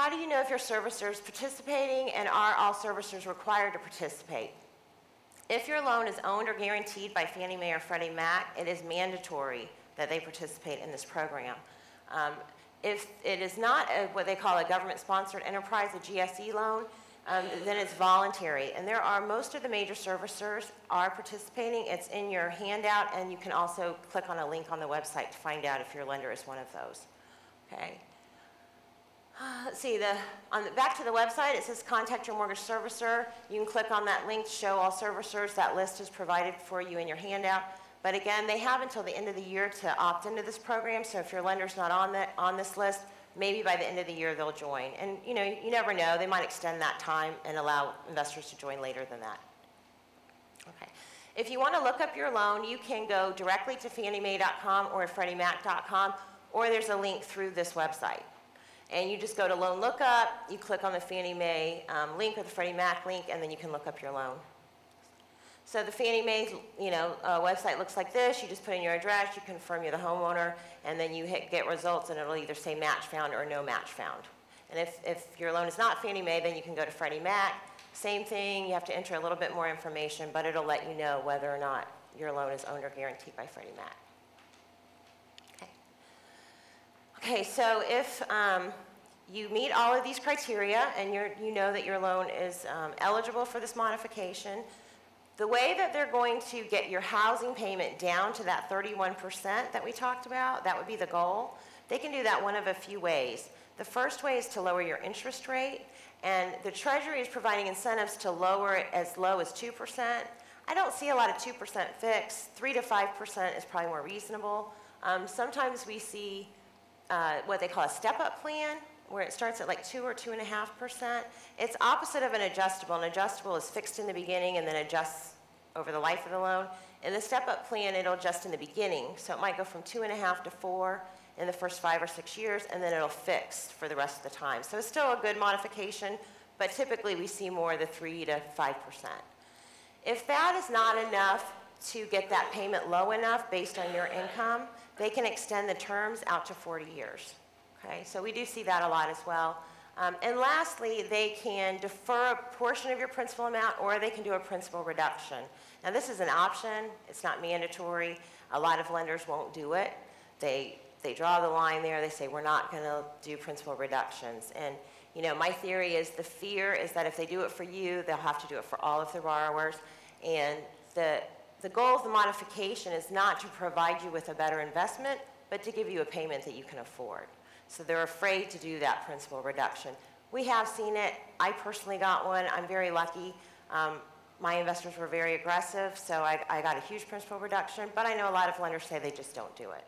how do you know if your servicer is participating, and are all servicers required to participate? If your loan is owned or guaranteed by Fannie Mae or Freddie Mac, it is mandatory that they participate in this program. If it is not what they call a government-sponsored enterprise, a GSE loan, then it's voluntary. And most of the major servicers are participating. It's in your handout, and you can also click on a link on the website to find out if your lender is one of those. Okay. Let's see, back to the website, it says contact your mortgage servicer. You can click on that link to show all servicers. That list is provided for you in your handout. But again, they have until the end of the year to opt into this program, so if your lender's not on this list, maybe by the end of the year they'll join. And you never know, they might extend that time and allow investors to join later than that. Okay. If you want to look up your loan, you can go directly to fanniemae.com or freddiemac.com, or there's a link through this website. And you just go to Loan Lookup, you click on the Fannie Mae link or the Freddie Mac link, and then you can look up your loan. So the Fannie Mae website looks like this. You just put in your address, you confirm you're the homeowner, and then you hit get results, and it'll either say match found or no match found. And if your loan is not Fannie Mae, then you can go to Freddie Mac. Same thing, you have to enter a little bit more information, but it'll let you know whether or not your loan is owned or guaranteed by Freddie Mac. Okay, so if you meet all of these criteria and you know that your loan is eligible for this modification, the way that they're going to get your housing payment down to that 31% that we talked about, that would be the goal, they can do that one of a few ways. The first way is to lower your interest rate, and the Treasury is providing incentives to lower it as low as 2%. I don't see a lot of 2% fixed. 3 to 5% is probably more reasonable. Sometimes we see what they call a step-up plan, where it starts at like 2 or 2.5%. It's opposite of an adjustable. An adjustable is fixed in the beginning and then adjusts over the life of the loan. In the step-up plan, it'll adjust in the beginning. So it might go from 2.5 to 4 in the first 5 or 6 years, and then it'll fix for the rest of the time. So it's still a good modification, but typically we see more the 3 to 5%. If that is not enough to get that payment low enough based on your income, they can extend the terms out to 40 years. Okay, so we do see that a lot as well. And lastly, they can defer a portion of your principal amount, or they can do a principal reduction. Now this is an option, it's not mandatory. A lot of lenders won't do it. They draw the line there, they say we're not gonna do principal reductions. And my theory is the fear is that if they do it for you, they'll have to do it for all of their borrowers. And the goal of the modification is not to provide you with a better investment, but to give you a payment that you can afford. So they're afraid to do that principal reduction. We have seen it. I personally got one. I'm very lucky. My investors were very aggressive, so I got a huge principal reduction, but I know a lot of lenders say they just don't do it.